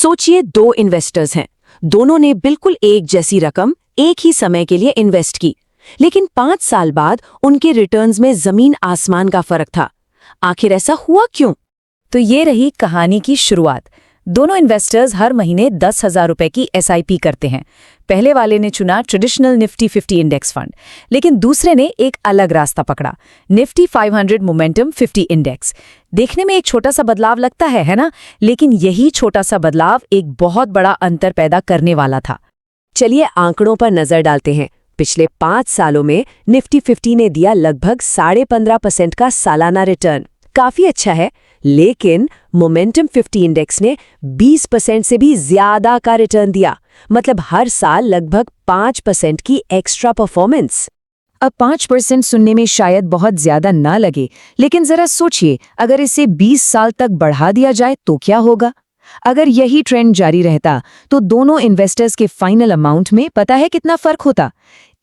सोचिए, दो इन्वेस्टर्स हैं, दोनों ने बिल्कुल एक जैसी रकम एक ही समय के लिए इन्वेस्ट की, लेकिन 5 साल बाद उनके रिटर्न्स में जमीन आसमान का फर्क था। आखिर ऐसा हुआ क्यों? तो ये रही कहानी की शुरुआत। दोनों इन्वेस्टर्स हर महीने 10,000 रुपए की SIP करते हैं। पहले वाले ने चुना ट्रेडिशनल निफ्टी 50 इंडेक्स फंड, लेकिन दूसरे ने एक अलग रास्ता पकड़ा, निफ्टी 500 मोमेंटम 50 इंडेक्स। देखने में एक छोटा सा बदलाव लगता है ना? लेकिन यही छोटा सा बदलाव एक बहुत बड़ा अंतर पैदा करने वाला था। चलिए आंकड़ों पर नजर डालते हैं। पिछले 5 सालों में निफ्टी 50 ने दिया लगभग 15.5% का सालाना रिटर्न। काफी अच्छा है, लेकिन मोमेंटम 50 इंडेक्स ने 20% से भी ज्यादा का रिटर्न दिया, मतलब हर साल लगभग 5% की एक्स्ट्रा परफॉर्मेंस। अब 5% सुनने में शायद बहुत ज्यादा ना लगे, लेकिन जरा सोचिए, अगर इसे 20 साल तक बढ़ा दिया जाए तो क्या होगा? अगर यही ट्रेंड जारी रहता तो दोनों इन्वेस्टर्स के फाइनल अमाउंट में पता है कितना फर्क होता?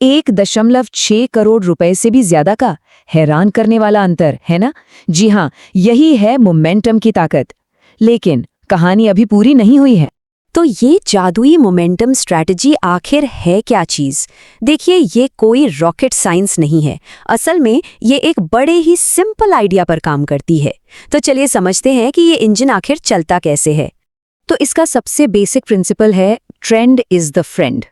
1.6 करोड़ रुपए से भी ज्यादा का। हैरान करने वाला अंतर, है ना? जी हाँ, यही है मोमेंटम की ताकत। लेकिन कहानी अभी पूरी नहीं हुई है। तो ये जादुई मोमेंटम स्ट्रैटेजी आखिर है क्या चीज? देखिए, ये कोई रॉकेट साइंस नहीं है। असल में ये एक बड़े ही सिंपल आइडिया पर काम करती है। तो चलिए समझते हैं कि ये इंजन आखिर चलता कैसे है। तो इसका सबसे बेसिक प्रिंसिपल है ट्रेंड इज द फ्रेंड।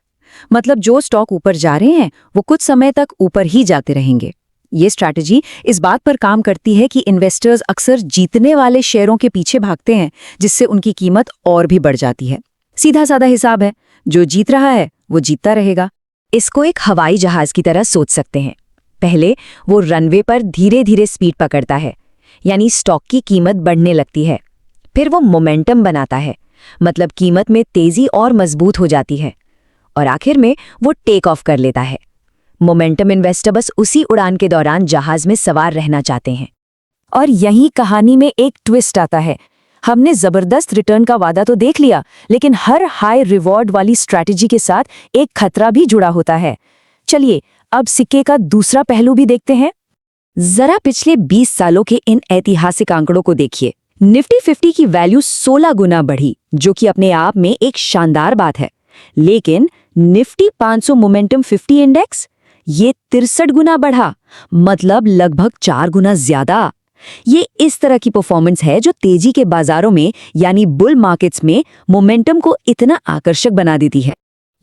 मतलब जो स्टॉक ऊपर जा रहे हैं वो कुछ समय तक ऊपर ही जाते रहेंगे। ये स्ट्रैटेजी इस बात पर काम करती है कि इन्वेस्टर्स अक्सर जीतने वाले शेयरों के पीछे भागते हैं, जिससे उनकी कीमत और भी बढ़ जाती है। सीधा साधा हिसाब है, जो जीत रहा है वो जीतता रहेगा। इसको एक हवाई जहाज की तरह सोच सकते हैं। पहले वो रनवे पर धीरे धीरे स्पीड पकड़ता है, यानी स्टॉक की कीमत बढ़ने लगती है। फिर वो मोमेंटम बनाता है, मतलब कीमत में तेजी और मजबूत हो जाती है, और आखिर में वो टेक ऑफ कर लेता है। मोमेंटम इन्वेस्टर बस उसी उड़ान के दौरान जहाज में सवार रहना चाहते हैं। और यही कहानी में एक ट्विस्ट आता है। हमने जबरदस्त रिटर्न का वादा तो देख लिया, लेकिन हर हाई रिवॉर्ड वाली स्ट्रैटेजी के साथ एक खतरा भी जुड़ा होता है। चलिए अब सिक्के का दूसरा पहलू भी देखते हैं। जरा पिछले 20 सालों के इन ऐतिहासिक आंकड़ों को देखिए। निफ्टी 50 की वैल्यू 16 गुना बढ़ी, जो कि अपने आप में एक शानदार बात है। लेकिन निफ्टी 500 मोमेंटम 50 इंडेक्स, ये 63 गुना बढ़ा, मतलब लगभग 4 गुना ज्यादा। ये इस तरह की परफॉर्मेंस है जो तेजी के बाजारों में, यानी बुल मार्केट्स में, मोमेंटम को इतना आकर्षक बना देती है।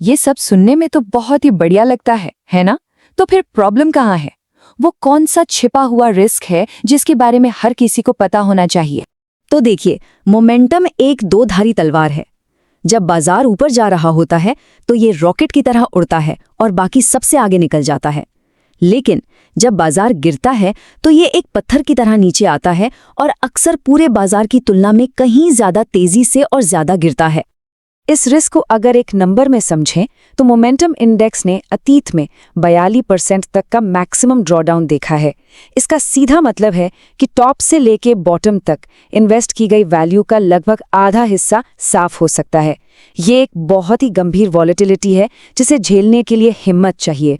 ये सब सुनने में तो बहुत ही बढ़िया लगता है ना? तो फिर प्रॉब्लम कहाँ है? वो कौन सा छिपा हुआ रिस्क है जिसके बारे में हर किसी को पता होना चाहिए? तो देखिए, मोमेंटम एक दो-धारी तलवार है। जब बाजार ऊपर जा रहा होता है तो ये रॉकेट की तरह उड़ता है और बाकी सबसे आगे निकल जाता है। लेकिन जब बाजार गिरता है तो ये एक पत्थर की तरह नीचे आता है और अक्सर पूरे बाजार की तुलना में कहीं ज्यादा तेजी से और ज्यादा गिरता है। इस रिस्क को अगर एक नंबर में समझें तो मोमेंटम इंडेक्स ने अतीत में 42% तक का मैक्सिमम ड्रॉडाउन देखा है। इसका सीधा मतलब है कि टॉप से लेके बॉटम तक इन्वेस्ट की गई वैल्यू का लगभग आधा हिस्सा साफ हो सकता है। ये एक बहुत ही गंभीर वॉलेटिलिटी है जिसे झेलने के लिए हिम्मत चाहिए।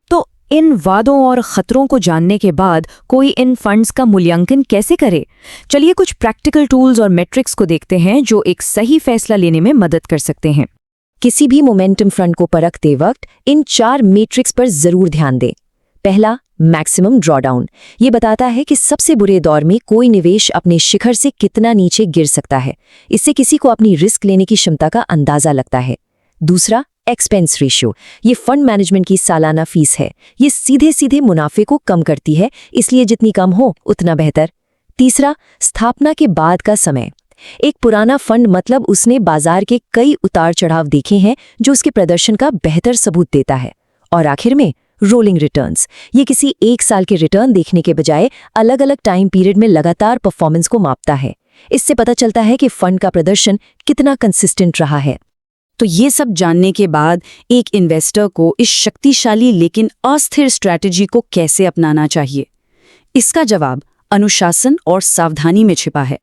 तो इन वादों और खतरों को जानने के बाद कोई इन फंड्स का मूल्यांकन कैसे करे? चलिए कुछ प्रैक्टिकल टूल्स और मैट्रिक्स को देखते हैं जो एक सही फैसला लेने में मदद कर सकते हैं। किसी भी मोमेंटम फंड को परखते वक्त इन 4 मैट्रिक्स पर जरूर ध्यान दें। पहला, मैक्सिमम ड्रॉडाउन। ये बताता है कि सबसे बुरे दौर में कोई निवेश अपने शिखर से कितना नीचे गिर सकता है। इससे किसी को अपनी रिस्क लेने की क्षमता का अंदाजा लगता है। दूसरा, एक्सपेंस रेशियो। ये फंड मैनेजमेंट की सालाना फीस है। ये सीधे सीधे मुनाफे को कम करती है, इसलिए जितनी कम हो उतना बेहतर। तीसरा, स्थापना के बाद का समय। एक पुराना फंड मतलब उसने बाजार के कई उतार चढ़ाव देखे हैं जो उसके प्रदर्शन का बेहतर सबूत देता है। और आखिर में रोलिंग रिटर्न्स। ये किसी एक साल के रिटर्न देखने के बजाय अलग अलग टाइम पीरियड में लगातार परफॉर्मेंस को मापता है। इससे पता चलता है कि फंड का प्रदर्शन कितना कंसिस्टेंट रहा है। तो ये सब जानने के बाद एक इन्वेस्टर को इस शक्तिशाली लेकिन अस्थिर स्ट्रैटेजी को कैसे अपनाना चाहिए? इसका जवाब अनुशासन और सावधानी में छिपा है।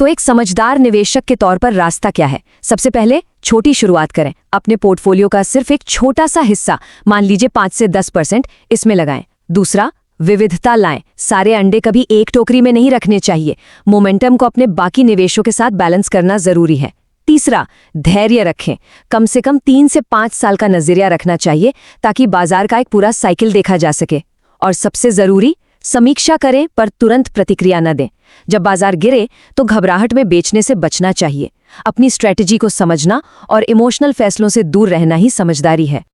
तो एक समझदार निवेशक के तौर पर रास्ता क्या है? सबसे पहले छोटी शुरुआत करें। अपने पोर्टफोलियो का सिर्फ एक छोटा सा हिस्सा, मान लीजिए 5 से 10%, इसमें लगाएं। दूसरा, विविधता लाएं। सारे अंडे कभी एक टोकरी में नहीं रखने चाहिए। मोमेंटम को अपने बाकी निवेशों के साथ बैलेंस करना जरूरी है। तीसरा, धैर्य रखें। कम से कम 3 से 5 साल का नजरिया रखना चाहिए ताकि बाजार का एक पूरा साइकिल देखा जा सके। और सबसे जरूरी, समीक्षा करें पर तुरंत प्रतिक्रिया न दें। जब बाजार गिरे तो घबराहट में बेचने से बचना चाहिए। अपनी स्ट्रैटेजी को समझना और इमोशनल फैसलों से दूर रहना ही समझदारी है।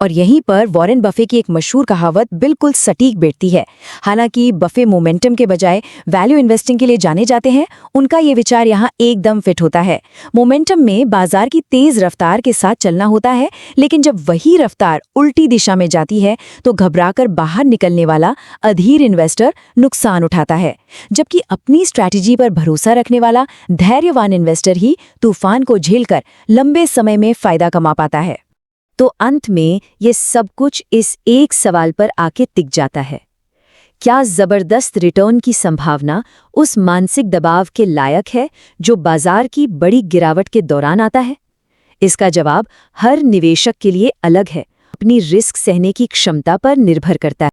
और यहीं पर वॉरेन बफे की एक मशहूर कहावत बिल्कुल सटीक बैठती है। हालांकि बफे मोमेंटम के बजाय वैल्यू इन्वेस्टिंग के लिए जाने जाते हैं, उनका ये विचार यहाँ एकदम फिट होता है। मोमेंटम में बाजार की तेज रफ्तार के साथ चलना होता है, लेकिन जब वही रफ्तार उल्टी दिशा में जाती है तो घबराकर बाहर निकलने वाला अधीर इन्वेस्टर नुकसान उठाता है, जबकि अपनी स्ट्रैटेजी पर भरोसा रखने वाला धैर्यवान इन्वेस्टर ही तूफान को झेलकर लंबे समय में फायदा कमा पाता है। तो अंत में ये सब कुछ इस एक सवाल पर आके टिक जाता है, क्या जबरदस्त रिटर्न की संभावना उस मानसिक दबाव के लायक है जो बाजार की बड़ी गिरावट के दौरान आता है? इसका जवाब हर निवेशक के लिए अलग है, अपनी रिस्क सहने की क्षमता पर निर्भर करता है।